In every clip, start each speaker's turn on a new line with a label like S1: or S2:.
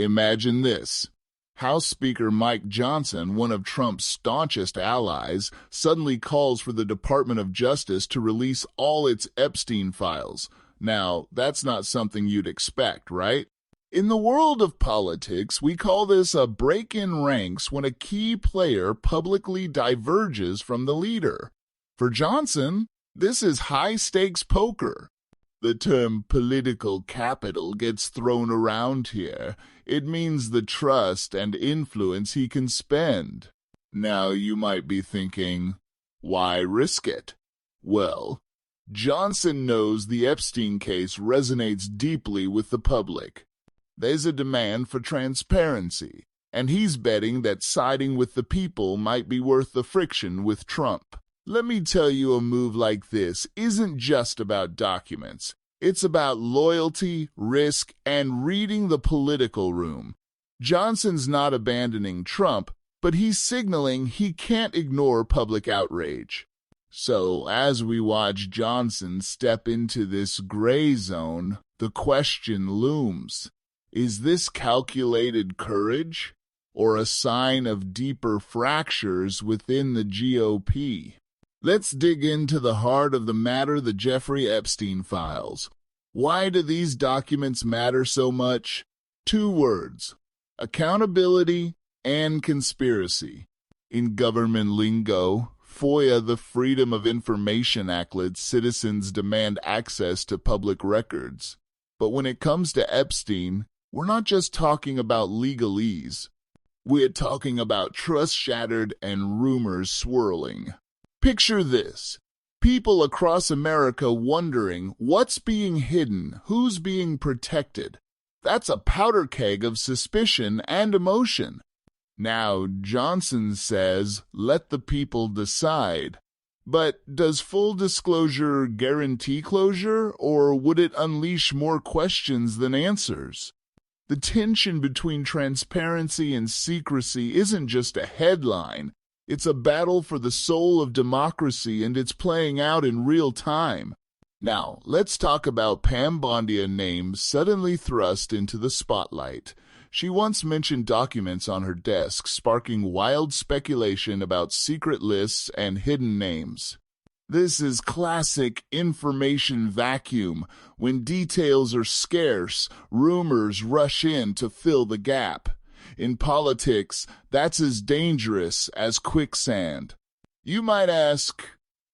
S1: Imagine this. House Speaker Mike Johnson, one of Trump's staunchest allies, suddenly calls for the Department of Justice to release all its Epstein files. Now, that's not something you'd expect, right? In the world of politics, we call this a break in ranks when a key player publicly diverges from the leader. For Johnson, this is high-stakes poker. The term political capital gets thrown around here. It means the trust and influence he can spend. Now you might be thinking, why risk it? Well, Johnson knows the Epstein case resonates deeply with the public. There's a demand for transparency, and he's betting that siding with the people might be worth the friction with Trump. Let me tell you, a move like this isn't just about documents. It's about loyalty, risk, and reading the political room. Johnson's not abandoning Trump, but he's signaling he can't ignore public outrage. So, as we watch Johnson step into this gray zone, the question looms. Is this calculated courage, or a sign of deeper fractures within the GOP? Let's dig into the heart of the matter, the Jeffrey Epstein files. Why do these documents matter so much? 2 words: accountability and conspiracy. In government lingo, FOIA, the Freedom of Information Act, lets citizens demand access to public records. But when it comes to Epstein, we're not just talking about legalese. We're talking about trust shattered and rumors swirling. Picture this. People across America wondering what's being hidden, who's being protected. That's a powder keg of suspicion and emotion. Now, Johnson says, let the people decide. But does full disclosure guarantee closure, or would it unleash more questions than answers? The tension between transparency and secrecy isn't just a headline. It's a battle for the soul of democracy, and it's playing out in real time. Now, let's talk about Pam Bondia, name suddenly thrust into the spotlight. She once mentioned documents on her desk, sparking wild speculation about secret lists and hidden names. This is classic information vacuum. When details are scarce, rumors rush in to fill the gap. In politics, that's as dangerous as quicksand. You might ask,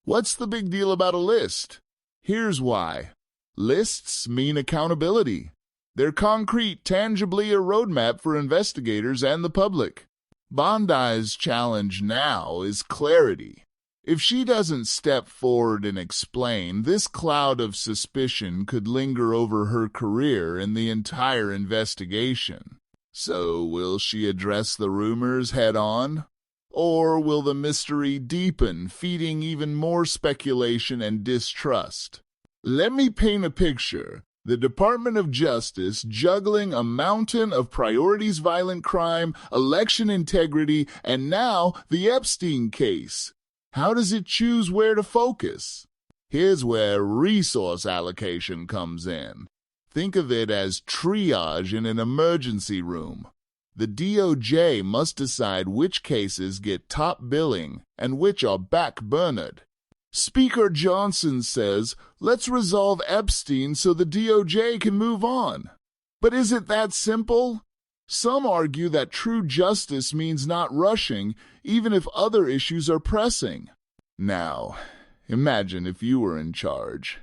S1: what's the big deal about a list? Here's why. Lists mean accountability. They're concrete, tangibly a roadmap for investigators and the public. Bondi's challenge now is clarity. If she doesn't step forward and explain, this cloud of suspicion could linger over her career and the entire investigation. So, will she address the rumors head-on? Or will the mystery deepen, feeding even more speculation and distrust? Let me paint a picture. The Department of Justice juggling a mountain of priorities: violent crime, election integrity, and now the Epstein case. How does it choose where to focus? Here's where resource allocation comes in. Think of it as triage in an emergency room. The DOJ must decide which cases get top billing and which are backburnered. Speaker Johnson says, let's resolve Epstein so the DOJ can move on. But is it that simple? Some argue that true justice means not rushing, even if other issues are pressing. Now, imagine if you were in charge.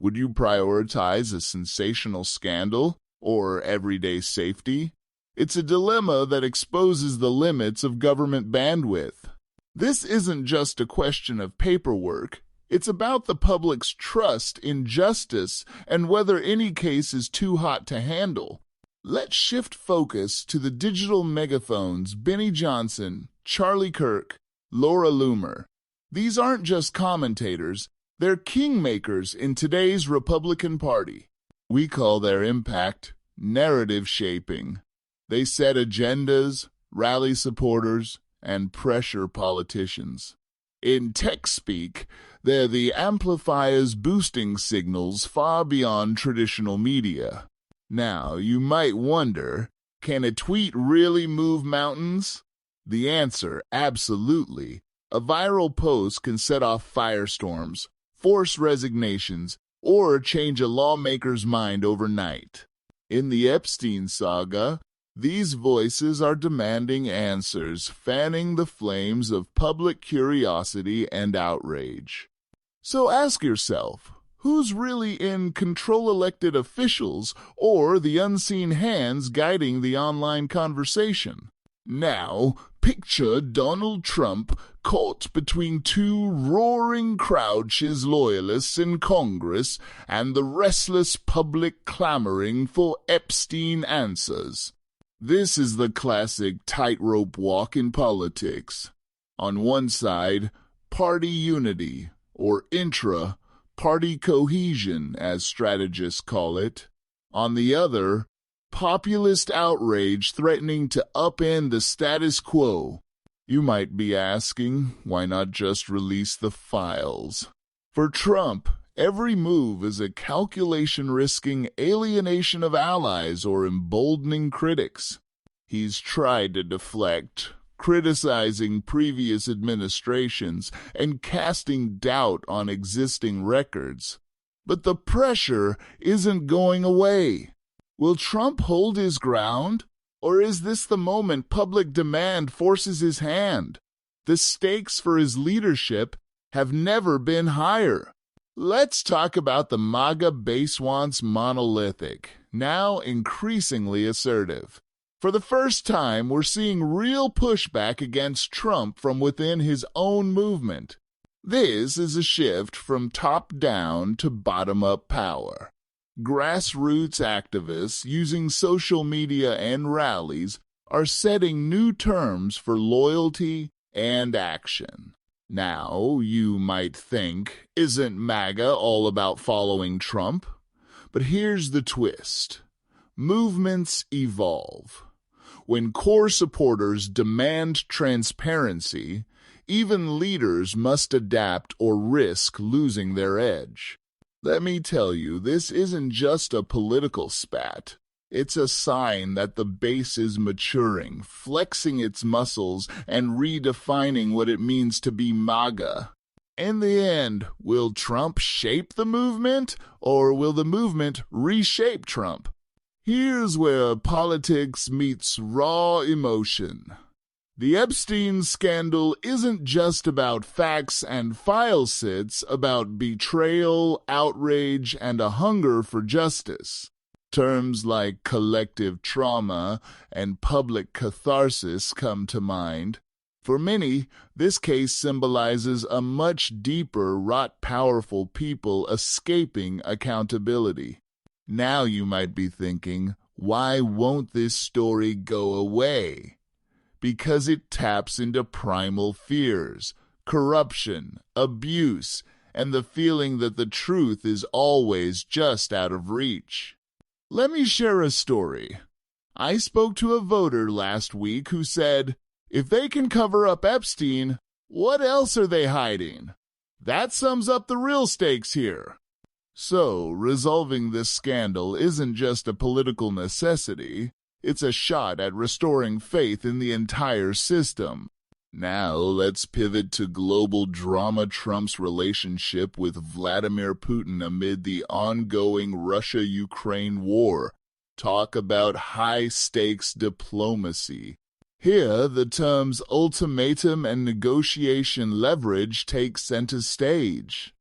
S1: Would you prioritize a sensational scandal or everyday safety? It's a dilemma that exposes the limits of government bandwidth. This isn't just a question of paperwork. It's about the public's trust in justice and whether any case is too hot to handle. Let's shift focus to the digital megaphones: Benny Johnson, Charlie Kirk, Laura Loomer. These aren't just commentators, they're kingmakers in today's Republican Party. We call their impact narrative shaping. They set agendas, rally supporters, and pressure politicians. In tech speak, they're the amplifiers boosting signals far beyond traditional media. Now, you might wonder, Can a tweet really move mountains? The answer, absolutely. A viral post can set off firestorms, force resignations, or change a lawmaker's mind overnight. In the Epstein saga, these voices are demanding answers, fanning the flames of public curiosity and outrage. So ask yourself, who's really in control? Elected officials or the unseen hands guiding the online conversation? Now, picture Donald Trump caught between two roaring Crouch's loyalists in Congress and the restless public clamoring for Epstein answers. This is the classic tightrope walk in politics. On one side, party unity, or intra-party cohesion, as strategists call it. On the other, populist outrage threatening to upend the status quo. You might be asking, why not just release the files? For Trump, every move is a calculation risking alienation of allies or emboldening critics. He's tried to deflect, criticizing previous administrations and casting doubt on existing records. But the pressure isn't going away. Will Trump hold his ground? Or is this the moment public demand forces his hand? The stakes for his leadership have never been higher. Let's talk about the MAGA base once monolithic, now increasingly assertive. For the first time, we're seeing real pushback against Trump from within his own movement. This is a shift from top-down to bottom-up power. Grassroots activists using social media and rallies are setting new terms for loyalty and action. Now, you might think, isn't MAGA all about following Trump? But here's the twist. Movements evolve. When core supporters demand transparency, even leaders must adapt or risk losing their edge. Let me tell you, this isn't just a political spat. It's a sign that the base is maturing, flexing its muscles, and redefining what it means to be MAGA. In the end, will Trump shape the movement, or will the movement reshape Trump? Here's where politics meets raw emotion. The Epstein scandal isn't just about facts and file sits, about betrayal, outrage, and a hunger for justice. Terms like collective trauma and public catharsis come to mind. For many, this case symbolizes a much deeper, powerful people escaping accountability. Now you might be thinking, why won't this story go away? Because it taps into primal fears, corruption, abuse, and the feeling that the truth is always just out of reach. Let me share a story. I spoke to a voter last week who said, if they can cover up Epstein, what else are they hiding? That sums up the real stakes here. So, resolving this scandal isn't just a political necessity. It's a shot at restoring faith in the entire system. Now let's pivot to global drama. Trump's relationship with Vladimir Putin amid the ongoing Russia-Ukraine war. Talk about high-stakes diplomacy. Here, the terms ultimatum and negotiation leverage take center stage.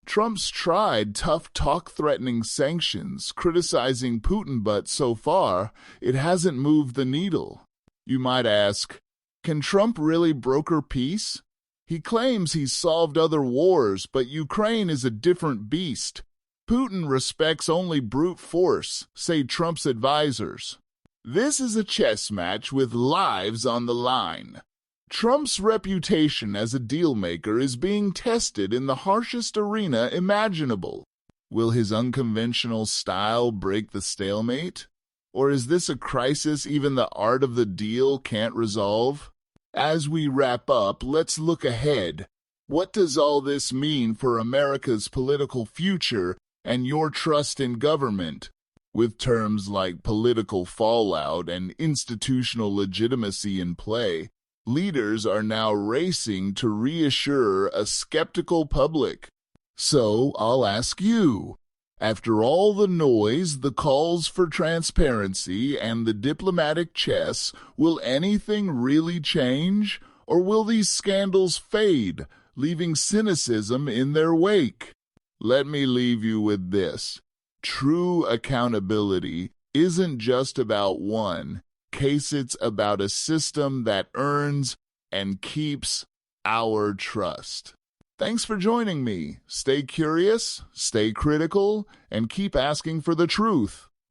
S1: Trump's tried tough talk threatening sanctions, criticizing Putin, but so far, it hasn't moved the needle. You might ask, can Trump really broker peace? He claims he's solved other wars, but Ukraine is a different beast. Putin respects only brute force, say Trump's advisors. This is a chess match with lives on the line. Trump's reputation as a deal-maker is being tested in the harshest arena imaginable. Will his unconventional style break the stalemate? Or is this a crisis even the art of the deal can't resolve? As we wrap up, let's look ahead. What does all this mean for America's political future and your trust in government? With terms like political fallout and institutional legitimacy in play, leaders are now racing to reassure a skeptical public. So I'll ask you, after all the noise, the calls for transparency, and the diplomatic chess, will anything really change? Or will these scandals fade, leaving cynicism in their wake? Let me leave you with this. True accountability isn't just about one case, it's about a system that earns and keeps our trust. Thanks for joining me. Stay curious, stay critical, and keep asking for the truth.